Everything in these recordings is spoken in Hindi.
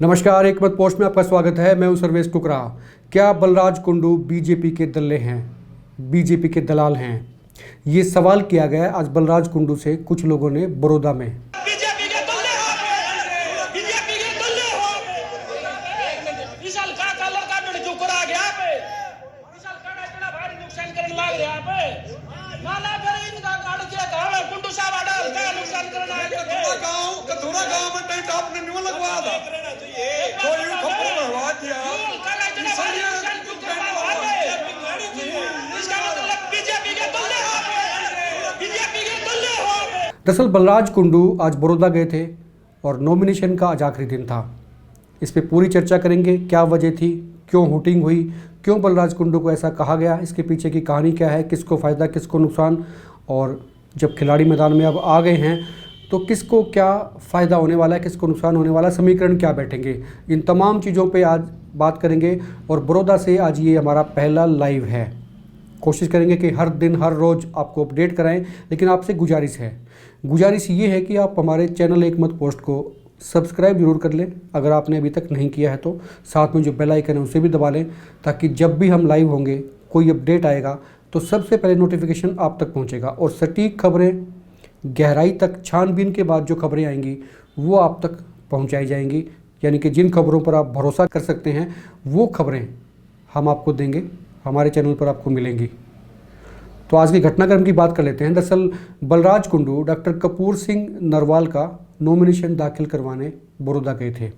नमस्कार, एक मत पोस्ट में आपका स्वागत है। मैं हूं सर्वेश टुकरा। क्या बलराज कुंडू बीजेपी के दल्ले हैं, बीजेपी के दलाल हैं? ये सवाल किया गया आज बलराज कुंडू से कुछ लोगों ने बड़ौदा में। बीजेपी के दल्ले हो, बीजेपी के दल्ले हो। विशाल का लड़का मेरे जो करा गया पे विशाल का इतना भारी नुकसान करने लग रहा पे नाला फिर इनका गाड़ के गांव कुंडू साहब आड़ा का नुकसान करना है। कथुरा गांव में टेंट आपने निवल लगवाया था, कोई खबर भरवा दिया। इसका मतलब बीजेपी के दल्ले हो, बीजेपी के दल्ले हो। दरअसल बलराज कुंडू आज बड़ौदा गए थे और नॉमिनेशन का आज आखिरी दिन था। इस पे पूरी चर्चा करेंगे, क्या वजह थी, क्यों हुटिंग हुई, क्यों बलराज कुंडू को ऐसा कहा गया, इसके पीछे की कहानी क्या है, किसको फ़ायदा किसको नुकसान, और जब खिलाड़ी मैदान में अब आ गए हैं तो किसको क्या फ़ायदा होने वाला है, किसको नुकसान होने वाला है, समीकरण क्या बैठेंगे, इन तमाम चीज़ों पे आज बात करेंगे। और बड़ौदा से आज ये हमारा पहला लाइव है। कोशिश करेंगे कि हर दिन हर रोज़ आपको अपडेट कराएं, लेकिन आपसे गुजारिश ये है कि आप हमारे चैनल एक मत पोस्ट को सब्सक्राइब जरूर कर लें अगर आपने अभी तक नहीं किया है तो। साथ में जो बेल आइकन है उसे भी दबा लें ताकि जब भी हम लाइव होंगे, कोई अपडेट आएगा तो सबसे पहले नोटिफिकेशन आप तक पहुंचेगा। और सटीक खबरें, गहराई तक छानबीन के बाद जो खबरें आएंगी वो आप तक पहुंचाई जाएंगी। यानी कि जिन खबरों पर आप भरोसा कर सकते हैं वो खबरें हम आपको देंगे, हमारे चैनल पर आपको मिलेंगी। तो आज के घटनाक्रम की बात कर लेते हैं। दरअसल बलराज कुंडू डॉक्टर कपूर सिंह नरवाल का नॉमिनेशन दाखिल करवाने बड़ौदा गए थे।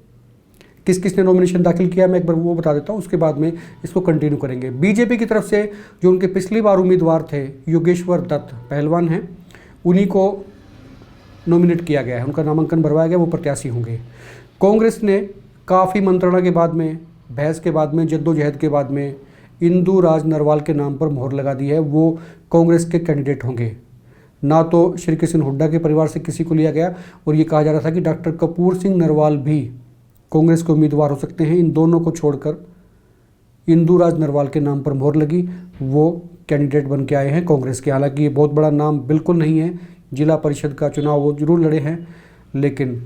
किस किस ने नॉमिनेशन दाखिल किया मैं एक बार वो बता देता हूँ, उसके बाद में इसको कंटिन्यू करेंगे। बीजेपी की तरफ से जो उनके पिछली बार उम्मीदवार थे योगेश्वर दत्त पहलवान हैं, उन्हीं को नॉमिनेट किया गया है, उनका नामांकन भरवाया गया, वो प्रत्याशी होंगे। कांग्रेस ने काफ़ी मंत्रणा के बाद में, बहस के बाद में, जद्दोजहद के बाद में इंदू राज नरवाल के नाम पर मोहर लगा दी है। वो कांग्रेस के कैंडिडेट होंगे। ना तो श्री कृष्ण हुड्डा के परिवार से किसी को लिया गया और ये कहा जा रहा था कि डॉक्टर कपूर सिंह नरवाल भी कांग्रेस के उम्मीदवार हो सकते हैं। इन दोनों को छोड़कर इंदू राज नरवाल के नाम पर मोहर लगी, वो कैंडिडेट बन के आए हैं कांग्रेस के। हालांकि ये बहुत बड़ा नाम बिल्कुल नहीं है, जिला परिषद का चुनाव वो जरूर लड़े हैं, लेकिन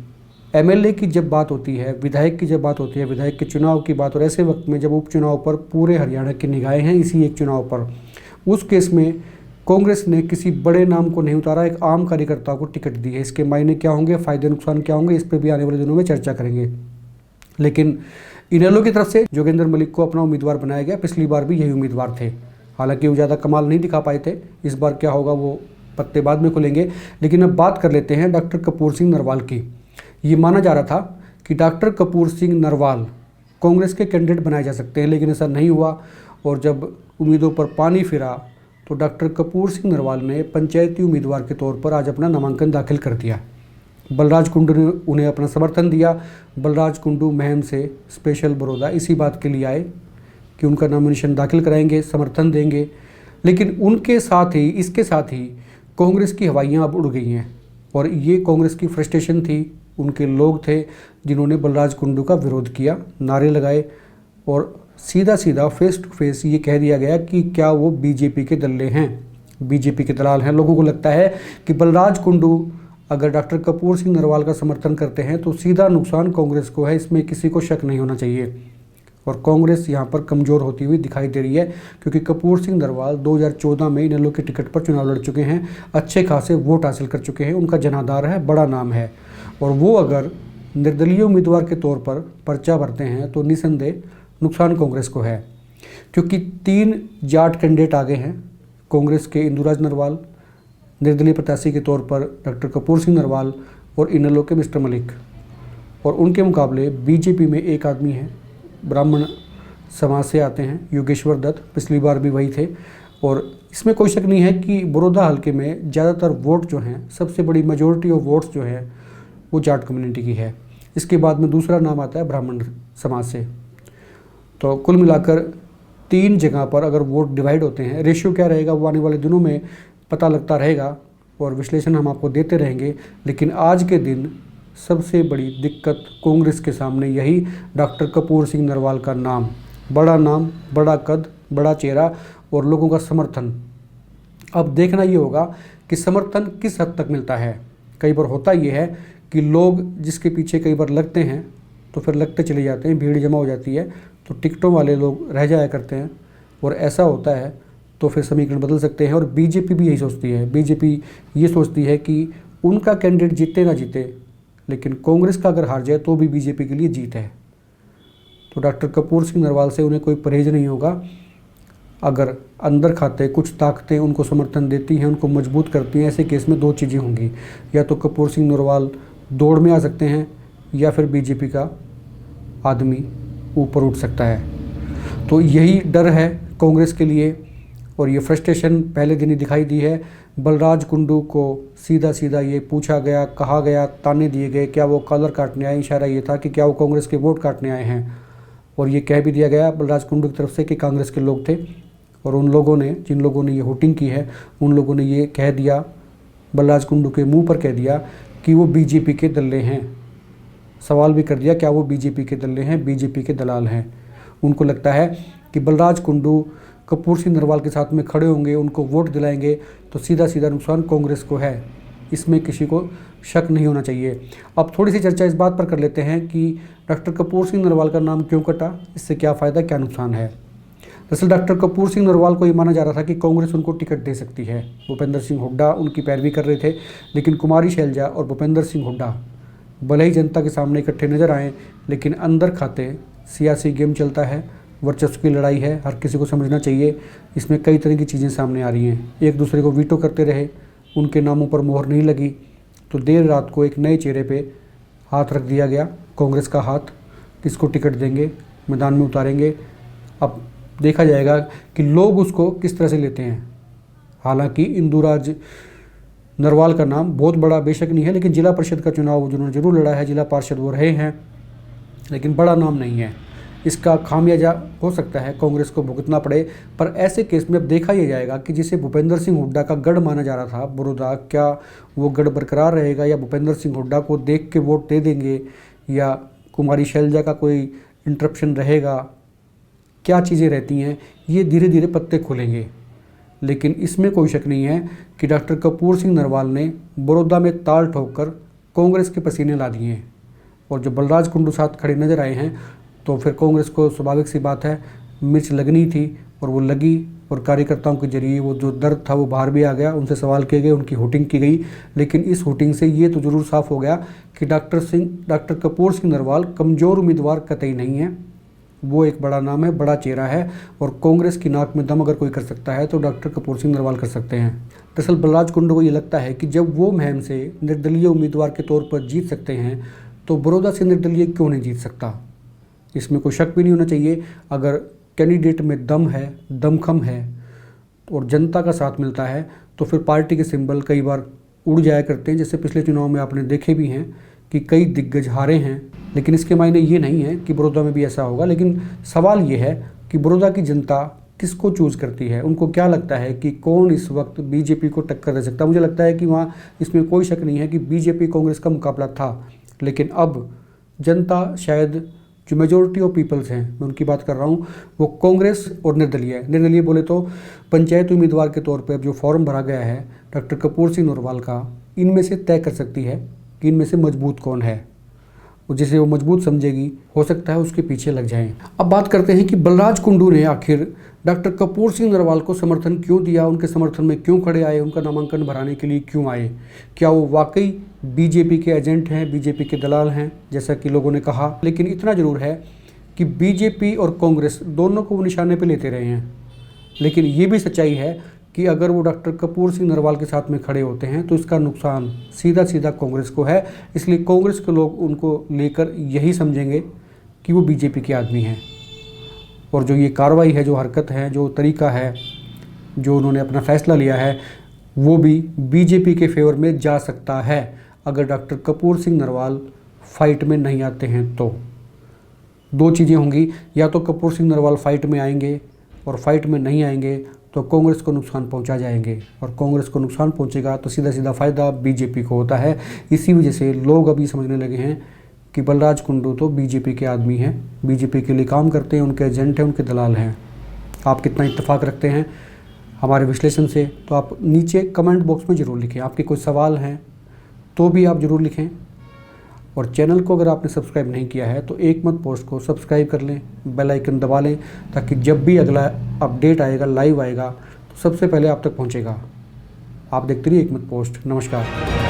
एमएलए की जब बात होती है, विधायक की जब बात होती है, विधायक के चुनाव की बात, और ऐसे वक्त में जब उपचुनाव पर पूरे हरियाणा की निगाहें हैं इसी एक चुनाव पर, उस केस में कांग्रेस ने किसी बड़े नाम को नहीं उतारा, एक आम कार्यकर्ता को टिकट दी है। इसके मायने क्या होंगे, फ़ायदे नुकसान क्या होंगे, इस पर भी आने वाले दिनों में चर्चा करेंगे। लेकिन इनेलो की तरफ से जोगेंद्र मलिक को अपना उम्मीदवार बनाया गया। पिछली बार भी यही उम्मीदवार थे, हालांकि वो ज़्यादा कमाल नहीं दिखा पाए थे। इस बार क्या होगा वो पत्ते बाद में खुलेंगे। लेकिन अब बात कर लेते हैं डॉक्टर कपूर सिंह नरवाल की। ये माना जा रहा था कि डॉक्टर कपूर सिंह नरवाल कांग्रेस के कैंडिडेट बनाए जा सकते हैं, लेकिन ऐसा नहीं हुआ। और जब उम्मीदों पर पानी फिरा तो डॉक्टर कपूर सिंह नरवाल ने पंचायती उम्मीदवार के तौर पर आज अपना नामांकन दाखिल कर दिया। बलराज कुंडू ने उन्हें अपना समर्थन दिया। बलराज कुंडू महम से स्पेशल बड़ौदा इसी बात के लिए आए कि उनका नॉमिनेशन दाखिल कराएंगे, समर्थन देंगे। लेकिन उनके साथ ही, इसके साथ ही कांग्रेस की हवाइयाँ अब उड़ गई हैं और ये कांग्रेस की फ्रस्ट्रेशन थी। उनके लोग थे जिन्होंने बलराज कुंडू का विरोध किया, नारे लगाए और सीधा सीधा फेस टू फेस ये कह दिया गया कि क्या वो बीजेपी के दल्ले हैं, बीजेपी के दलाल हैं। लोगों को लगता है कि बलराज कुंडू अगर डॉक्टर कपूर सिंह नरवाल का समर्थन करते हैं तो सीधा नुकसान कांग्रेस को है, इसमें किसी को शक नहीं होना चाहिए। और कांग्रेस यहाँ पर कमज़ोर होती हुई दिखाई दे रही है, क्योंकि कपूर सिंह नरवाल 2014 में इनेलो के टिकट पर चुनाव लड़ चुके हैं, अच्छे खासे वोट हासिल कर चुके हैं, उनका जनाधार है, बड़ा नाम है। और वो अगर निर्दलीय उम्मीदवार के तौर पर पर्चा भरते हैं तो निसंदेह नुकसान कांग्रेस को है, क्योंकि 3 जाट कैंडिडेट आगे हैं कांग्रेस के। इंदुराज नरवाल, निर्दलीय प्रत्याशी के तौर पर डॉक्टर कपूर सिंह नरवाल और इनेलो के मिस्टर मलिक। और उनके मुकाबले बीजेपी में एक आदमी है, ब्राह्मण समाज से आते हैं, योगेश्वर दत्त, पिछली बार भी वही थे। और इसमें कोई शक नहीं है कि बड़ौदा हल्के में ज़्यादातर वोट जो हैं, सबसे बड़ी मेजॉरिटी ऑफ वोट्स जो है वो जाट कम्युनिटी की है। इसके बाद में दूसरा नाम आता है ब्राह्मण समाज से। तो कुल मिलाकर 3 जगह पर अगर वोट डिवाइड होते हैं, रेशियो क्या रहेगा वो आने वाले दिनों में पता लगता रहेगा और विश्लेषण हम आपको देते रहेंगे। लेकिन आज के दिन सबसे बड़ी दिक्कत कांग्रेस के सामने यही डॉक्टर कपूर सिंह नरवाल का नाम, बड़ा कद, बड़ा चेहरा और लोगों का समर्थन। अब देखना ये होगा कि समर्थन किस हद तक मिलता है। कई बार होता ये है कि लोग जिसके पीछे कई बार लगते हैं तो फिर लगते चले जाते हैं, भीड़ जमा हो जाती है, तो टिकटों वाले लोग रह जाया करते हैं और ऐसा होता है तो फिर समीकरण बदल सकते हैं। और बीजेपी भी यही सोचती है, बीजेपी ये सोचती है कि उनका कैंडिडेट जीते ना जीते, लेकिन कांग्रेस का अगर हार जाए तो भी बीजेपी के लिए जीत है। तो डॉक्टर कपूर सिंह नरवाल से उन्हें कोई परहेज नहीं होगा। अगर अंदर खाते कुछ ताकतें उनको समर्थन देती हैं, उनको मजबूत करती हैं, ऐसे केस में दो चीज़ें होंगी, या तो कपूर सिंह नरवाल दौड़ में आ सकते हैं या फिर बीजेपी का आदमी ऊपर उठ सकता है। तो यही डर है कांग्रेस के लिए और ये फ्रस्ट्रेशन पहले दिन ही दिखाई दी है। बलराज कुंडू को सीधा सीधा ये पूछा गया, कहा गया, ताने दिए गए, क्या वो कॉलर काटने आए। इशारा ये था कि क्या वो कांग्रेस के वोट काटने आए हैं, और ये कह भी दिया गया बलराज कुंडू की तरफ से कि कांग्रेस के लोग थे। और उन लोगों ने, जिन लोगों ने ये वोटिंग की है, उन लोगों ने ये कह दिया, बलराज कुंडू के मुंह पर कह दिया कि वो बीजेपी के दल्ले हैं। सवाल भी कर दिया क्या वो बीजेपी के दल्ले हैं, बीजेपी के दलाल हैं। उनको लगता है कि बलराज कुंडू कपूर सिंह नरवाल के साथ में खड़े होंगे, उनको वोट दिलाएंगे, तो सीधा सीधा नुकसान कांग्रेस को है। इसमें किसी को शक नहीं होना चाहिए। अब थोड़ी सी चर्चा इस बात पर कर लेते हैं कि डॉक्टर कपूर सिंह नरवाल का नाम क्यों कटा, इससे क्या फ़ायदा क्या नुकसान है। दरअसल डॉक्टर कपूर सिंह नरवाल को ये माना जा रहा था कि कांग्रेस उनको टिकट दे सकती है। भूपेंद्र सिंह हुड्डा उनकी पैरवी कर रहे थे, लेकिन कुमारी शैलजा और भूपेंद्र सिंह हुड्डा भले ही जनता के सामने इकट्ठे नजर आए, लेकिन अंदर खाते सियासी गेम चलता है, वर्चस्व की लड़ाई है, हर किसी को समझना चाहिए। इसमें कई तरह की चीज़ें सामने आ रही हैं। एक दूसरे को वीटो करते रहे, उनके नामों पर मोहर नहीं लगी, तो देर रात को एक नए चेहरे पे हाथ रख दिया गया, कांग्रेस का हाथ, किसको टिकट देंगे, मैदान में उतारेंगे। अब देखा जाएगा कि लोग उसको किस तरह से लेते हैं। हालांकि इंदुराज नरवाल का नाम बहुत बड़ा बेशक नहीं है, लेकिन जिला परिषद का चुनाव जिन्होंने जरूर लड़ा है, जिला पार्षद वो रहे हैं, लेकिन बड़ा नाम नहीं है। इसका खामियाजा हो सकता है कांग्रेस को भुगतना पड़े। पर ऐसे केस में अब देखा यह जाएगा कि जिसे भूपेंद्र सिंह हुड्डा का गढ़ माना जा रहा था बड़ौदा, क्या वो गढ़ बरकरार रहेगा या भूपेंद्र सिंह हुड्डा को देख के वोट दे देंगे, या कुमारी शैलजा का कोई इंटरप्शन रहेगा, क्या चीज़ें रहती हैं, ये धीरे धीरे पत्ते खुलेंगे। लेकिन इसमें कोई शक नहीं है कि डॉक्टर कपूर सिंह नरवाल ने बड़ौदा में ताल ठोककर कांग्रेस के पसीने ला दिए हैं। और जो बलराज कुंडू साथ खड़े नजर आए हैं, तो फिर कांग्रेस को स्वाभाविक सी बात है मिर्च लगनी थी, और वो लगी, और कार्यकर्ताओं के जरिए वो जो दर्द था वो बाहर भी आ गया, उनसे सवाल किए गए, उनकी हुटिंग की गई। लेकिन इस हुटिंग से ये तो ज़रूर साफ हो गया कि डॉक्टर कपूर सिंह नरवाल कमज़ोर उम्मीदवार कतई नहीं है। वो एक बड़ा नाम है, बड़ा चेहरा है, और कांग्रेस की नाक में दम अगर कोई कर सकता है तो डॉक्टर कपूर सिंह नरवाल कर सकते हैं। दरअसल बलराज कुंडू को ये लगता है कि जब वो मुहिम से निर्दलीय उम्मीदवार के तौर पर जीत सकते हैं, तो बड़ौदा से निर्दलीय क्यों नहीं जीत सकता। इसमें कोई शक भी नहीं होना चाहिए। अगर कैंडिडेट में दम है, दमखम है और जनता का साथ मिलता है, तो फिर पार्टी के सिंबल कई बार उड़ जाया करते हैं। जैसे पिछले चुनाव में आपने देखे भी हैं कि कई दिग्गज हारे हैं। लेकिन इसके मायने ये नहीं है कि बड़ौदा में भी ऐसा होगा। लेकिन सवाल ये है कि बड़ौदा की जनता किसको चूज़ करती है, उनको क्या लगता है कि कौन इस वक्त बीजेपी को टक्कर दे सकता है। मुझे लगता है कि वहाँ इसमें कोई शक नहीं है कि बीजेपी कांग्रेस का मुकाबला था, लेकिन अब जनता शायद जो मेजोरिटी ऑफ पीपल्स हैं, मैं उनकी बात कर रहा हूँ, वो कांग्रेस और निर्दलीय है। निर्दलीय बोले तो पंचायत उम्मीदवार के तौर पर जो फॉर्म भरा गया है डॉक्टर कपूर सिंह नरवाल का, इनमें से तय कर सकती है कि इनमें से मजबूत कौन है। जिसे वो मजबूत समझेगी, हो सकता है उसके पीछे लग जाएं। अब बात करते हैं कि बलराज कुंडू ने आखिर डॉक्टर कपूर सिंह नरवाल को समर्थन क्यों दिया, उनके समर्थन में क्यों खड़े आए, उनका नामांकन भराने के लिए क्यों आए। क्या वो वाकई बीजेपी के एजेंट हैं, बीजेपी के दलाल हैं, जैसा कि लोगों ने कहा। लेकिन इतना ज़रूर है कि बीजेपी और कांग्रेस दोनों को वो निशाने पर लेते रहे हैं। लेकिन ये भी सच्चाई है कि अगर वो डॉक्टर कपूर सिंह नरवाल के साथ में खड़े होते हैं तो इसका नुकसान सीधा सीधा कांग्रेस को है। इसलिए कांग्रेस के लोग उनको लेकर यही समझेंगे कि वो बीजेपी के आदमी हैं। और जो ये कार्रवाई है, जो हरकत है, जो तरीका है, जो उन्होंने अपना फैसला लिया है, वो भी बीजेपी के फेवर में जा सकता है अगर डॉक्टर कपूर सिंह नरवाल फाइट में नहीं आते हैं तो। दो चीज़ें होंगी, या तो कपूर सिंह नरवाल फाइट में आएंगे और फाइट में नहीं आएंगे तो कांग्रेस को नुकसान पहुंचा जाएंगे, और कांग्रेस को नुकसान पहुंचेगा तो सीधा सीधा फ़ायदा बीजेपी को होता है। इसी वजह से लोग अभी समझने लगे हैं कि बलराज कुंडू तो बीजेपी के आदमी हैं, बीजेपी के लिए काम करते हैं, उनके एजेंट हैं, उनके दलाल हैं। आप कितना इत्तेफाक रखते हैं हमारे विश्लेषण से, तो आप नीचे कमेंट बॉक्स में ज़रूर लिखें। आपके कोई सवाल हैं तो भी आप ज़रूर लिखें। और चैनल को अगर आपने सब्सक्राइब नहीं किया है तो एक मत पोस्ट को सब्सक्राइब कर लें, बेल आइकन दबा लें, ताकि जब भी अगला अपडेट आएगा, लाइव आएगा, तो सबसे पहले आप तक पहुंचेगा। आप देखते रहिए एक मत पोस्ट। नमस्कार।